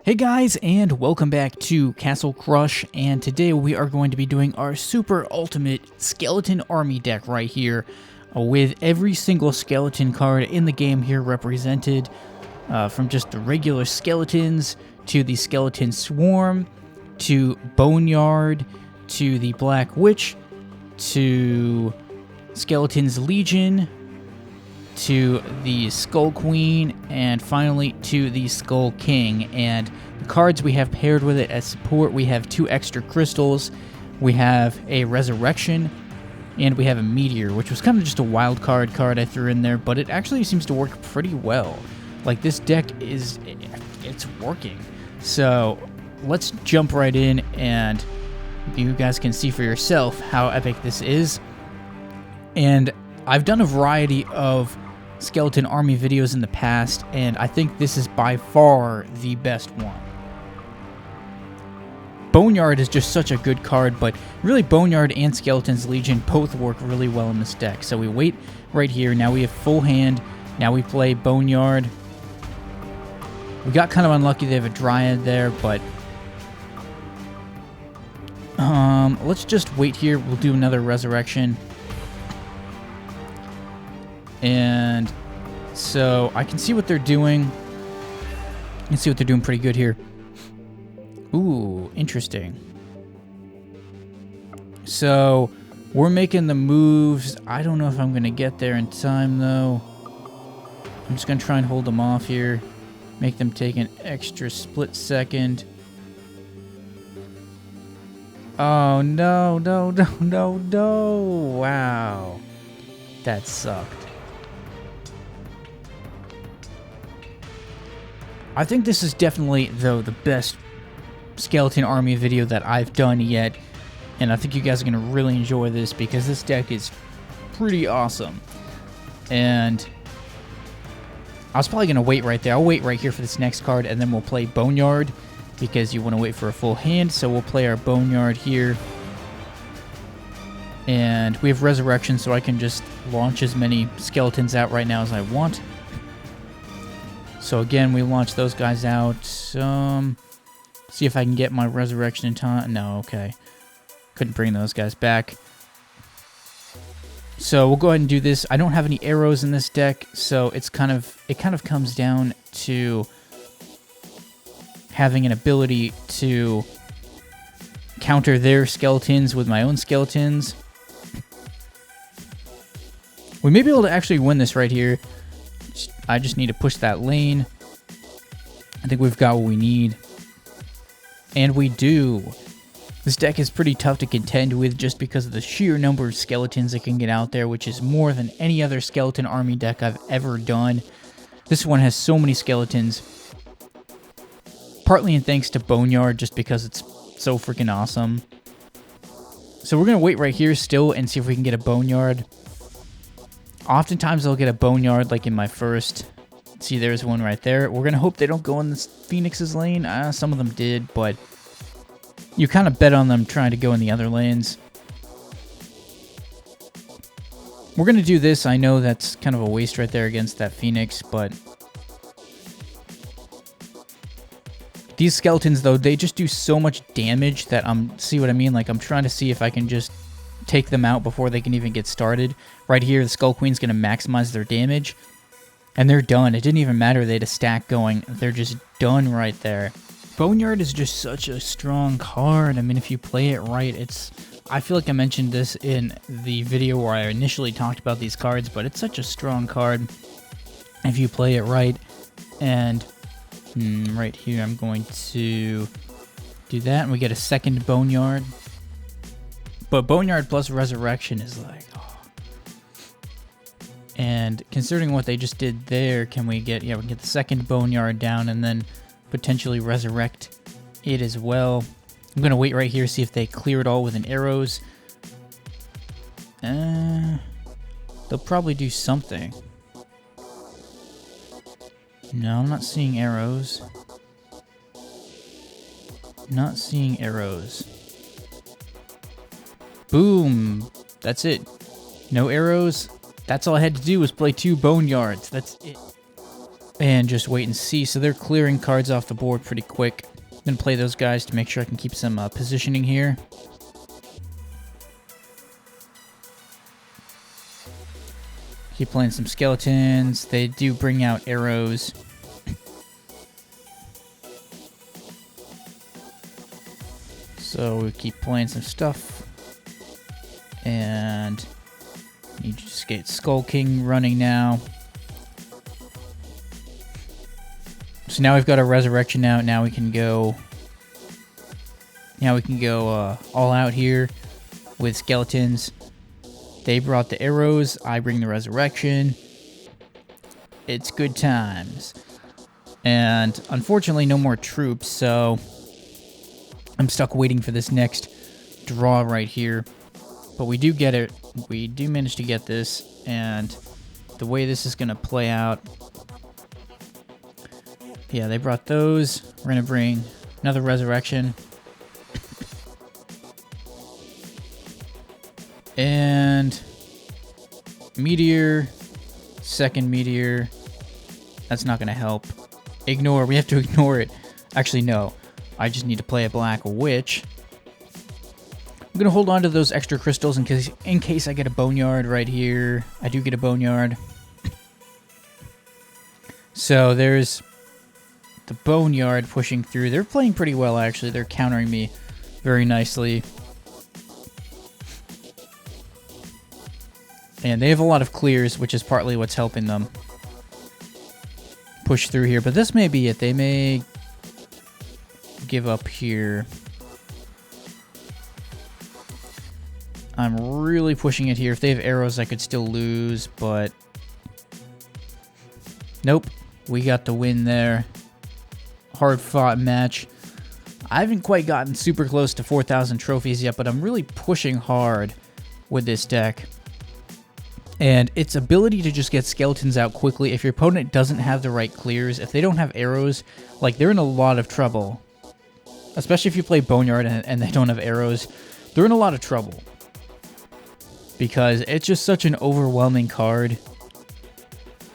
Hey guys, and welcome back to Castle Crush, and today we are going to be doing our super ultimate skeleton army deck right here, with every single skeleton card in the game here represented, from just the regular skeletons, to the skeleton swarm, to boneyard, to the black witch, to skeleton's legion, to the Skull Queen, and finally to the Skull King. And the cards we have paired with it as support, we have 2 extra crystals, we have a Resurrection, and we have a Meteor, which was kind of just a wild card I threw in there, but it actually seems to work pretty well. Like, this deck it's working. So let's jump right in, and you guys can see for yourself how epic this is. And I've done a variety of skeleton army videos in the past, and I think this is by far the best one. Boneyard is just such a good card, but really Boneyard and Skeleton's Legion both work really well in this deck. So we wait right here. Now we have full hand. Now we play Boneyard. We got kind of unlucky they have a Dryad there, but let's just wait here. We'll do another Resurrection. And so I can see what they're doing. I can see what they're doing pretty good here. Ooh, interesting. So we're making the moves. I don't know if I'm going to get there in time, though. I'm just going to try and hold them off here. Make them take an extra split second. Oh, no, no, no, no, no. Wow. That sucked. I think this is definitely, though, the best skeleton army video that I've done yet, and I think you guys are going to really enjoy this because this deck is pretty awesome. And I was probably going to wait right there. I'll wait right here for this next card, and then we'll play Boneyard because you want to wait for a full hand, so we'll play our Boneyard here. And we have Resurrection, so I can just launch as many skeletons out right now as I want. So again, we launch those guys out. See if I can get my Resurrection in time. No, okay. Couldn't bring those guys back. So we'll go ahead and do this. I don't have any arrows in this deck, so it kind of comes down to having an ability to counter their skeletons with my own skeletons. We may be able to actually win this right here. I just need to push that lane. I think we've got what we need. And we do. This deck is pretty tough to contend with just because of the sheer number of skeletons that can get out there, which is more than any other skeleton army deck I've ever done. This one has so many skeletons. Partly in thanks to Boneyard, just because it's so freaking awesome. So we're going to wait right here still and see if we can get a Boneyard. Oftentimes I'll get a Boneyard like in my first. See, there's one right there. We're going to hope they don't go in this Phoenix's lane. Some of them did, but you kind of bet on them trying to go in the other lanes. We're going to do this. I know that's kind of a waste right there against that Phoenix, but these skeletons, though, they just do so much damage that see what I mean? Like, I'm trying to see if I can just take them out before they can even get started. Right here, the Skull Queen's going to maximize their damage, and they're done. It didn't even matter they had a stack going. They're just done right there. Boneyard is just such a strong card. I mean, if you play it right, I feel like I mentioned this in the video where I initially talked about these cards, but it's such a strong card if you play it right. And right here, I'm going to do that, and we get a second Boneyard. But Boneyard plus Resurrection is like, oh. And considering what they just did there, can we get, yeah, we can get the second Boneyard down and then potentially resurrect it as well. I'm going to wait right here, see if they clear it all with an arrows. They'll probably do something. No, I'm not seeing arrows. Not seeing arrows. Boom. That's it. No arrows. That's all I had to do was play 2 Boneyards. That's it. and just wait and see. So they're clearing cards off the board pretty quick. I'm going to play those guys to make sure I can keep some positioning here. Keep playing some skeletons. They do bring out arrows. So we keep playing some stuff. And you just get Skull King running now. So now we've got a resurrection out. Now we can go. All out here with skeletons. They brought the arrows. I bring the resurrection. It's good times. And unfortunately, no more troops. So I'm stuck waiting for this next draw right here. But we do get it. We do manage to get this. And the way this is going to play out. Yeah, they brought those. We're going to bring another resurrection. And meteor. Second meteor. That's not going to help. Ignore. We have to ignore it. Actually, no. I just need to play a black witch. I'm going to hold on to those extra crystals in case I get a boneyard right here. I do get a boneyard. So there's the boneyard pushing through. They're playing pretty well, actually. They're countering me very nicely. And they have a lot of clears, which is partly what's helping them push through here. But this may be it. They may give up here. I'm really pushing it here. If they have arrows, I could still lose, but nope. We got the win there. Hard-fought match. I haven't quite gotten super close to 4,000 trophies yet, but I'm really pushing hard with this deck. And its ability to just get skeletons out quickly. If your opponent doesn't have the right clears, if they don't have arrows, like, they're in a lot of trouble. Especially if you play Boneyard and they don't have arrows. They're in a lot of trouble. Because it's just such an overwhelming card.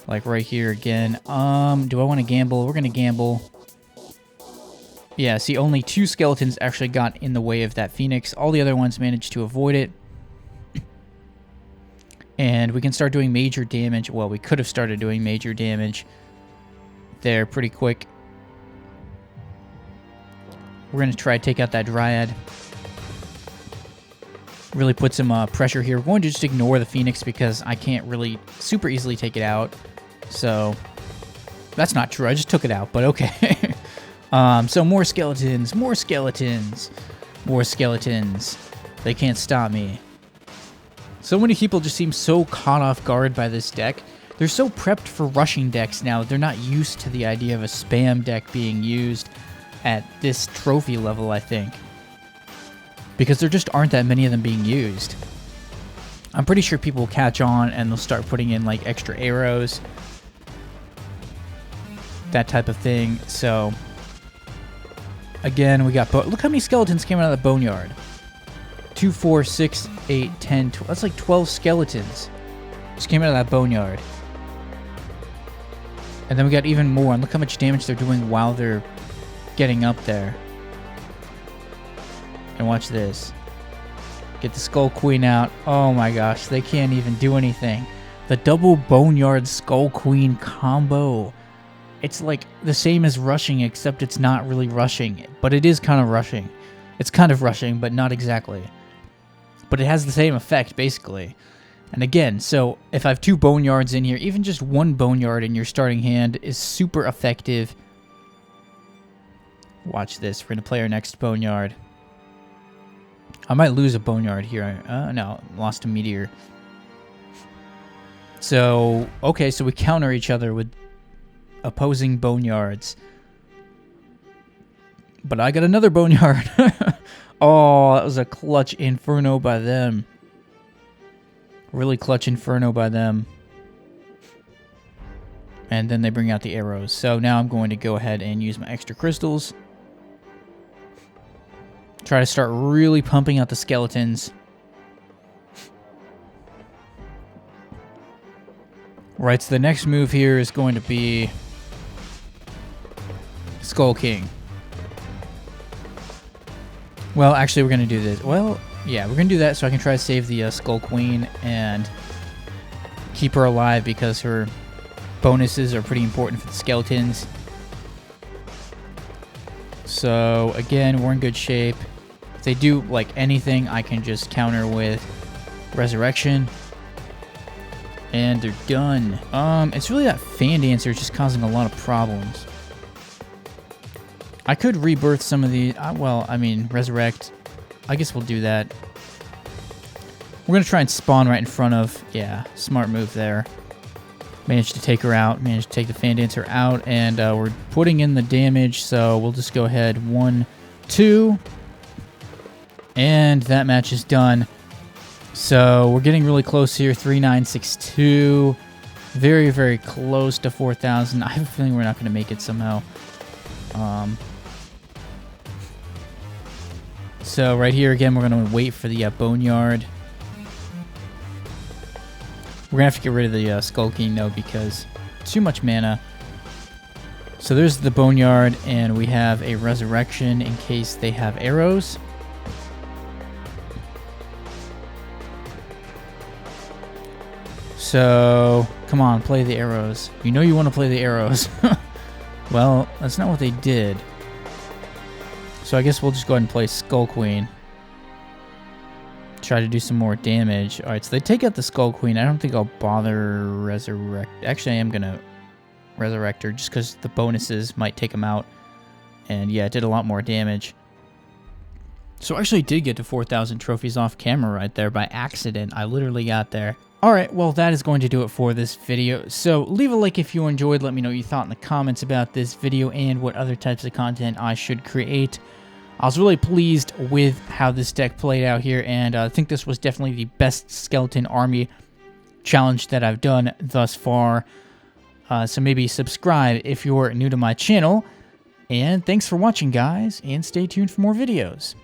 Like right here again. Do I want to gamble? We're going to gamble. Yeah, see, only 2 skeletons actually got in the way of that Phoenix. All the other ones managed to avoid it. And we can start doing major damage. Well, we could have started doing major damage there pretty quick. We're going to try to take out that Dryad. Really put some pressure here. We're going to just ignore the Phoenix because I can't really super easily take it out. So, that's not true. I just took it out, but okay. So more skeletons, more skeletons, more skeletons. They can't stop me. So many people just seem so caught off guard by this deck. They're so prepped for rushing decks now. They're not used to the idea of a spam deck being used at this trophy level, I think. Because there just aren't that many of them being used. I'm pretty sure people will catch on and they'll start putting in like extra arrows. That type of thing. So, again, we got... Look how many skeletons came out of the boneyard. 2, 4, 6, 8, 10, 12. That's like 12 skeletons. Just came out of that boneyard. And then we got even more. And look how much damage they're doing while they're getting up there. And watch this. Get the Skull Queen out. Oh my gosh, they can't even do anything. The double Boneyard Skull Queen combo. It's like the same as rushing, except it's not really rushing. But it is kind of rushing. It's kind of rushing, but not exactly. But it has the same effect, basically. And again, so if I have 2 Boneyards in here, even just 1 Boneyard in your starting hand is super effective. Watch this. We're going to play our next Boneyard. I might lose a boneyard here. No, lost a meteor. So, okay, so we counter each other with opposing boneyards. But I got another boneyard. Oh, that was a clutch inferno by them. Really clutch inferno by them. And then they bring out the arrows. So now I'm going to go ahead and use my extra crystals. Try to start really pumping out the skeletons. Right, so the next move here is going to be Skull King. Well, actually, we're going to do this. Well, yeah, we're going to do that so I can try to save the Skull Queen and keep her alive because her bonuses are pretty important for the skeletons. So, again, we're in good shape. If they do, like, anything, I can just counter with Resurrection. And they're done. It's really that Fan Dancer just causing a lot of problems. I could rebirth some of the... well, I mean, resurrect. I guess we'll do that. We're going to try and spawn right in front of... Yeah, smart move there. Managed to take her out. Managed to take the Fan Dancer out. And we're putting in the damage, so we'll just go ahead. 1, 2. And that match is done. So we're getting really close here. 3962. Very, very close to 4,000. I have a feeling we're not going to make it somehow. So right here, again, we're going to wait for the boneyard. We're going to have to get rid of the Skull King, though, because too much mana. So there's the boneyard, and we have a resurrection in case they have arrows. So, come on, play the arrows. You know you want to play the arrows. Well, that's not what they did. So I guess we'll just go ahead and play Skull Queen. Try to do some more damage. Alright, so they take out the Skull Queen. I don't think I'll bother resurrect. Actually, I am going to resurrect her just because the bonuses might take them out. And yeah, it did a lot more damage. So I actually did get to 4,000 trophies off camera right there by accident. I literally got there. Alright, well that is going to do it for this video. So leave a like if you enjoyed. Let me know what you thought in the comments about this video and what other types of content I should create. I was really pleased with how this deck played out here, and I think this was definitely the best skeleton army challenge that I've done thus far. So maybe subscribe if you're new to my channel. And thanks for watching, guys, and stay tuned for more videos.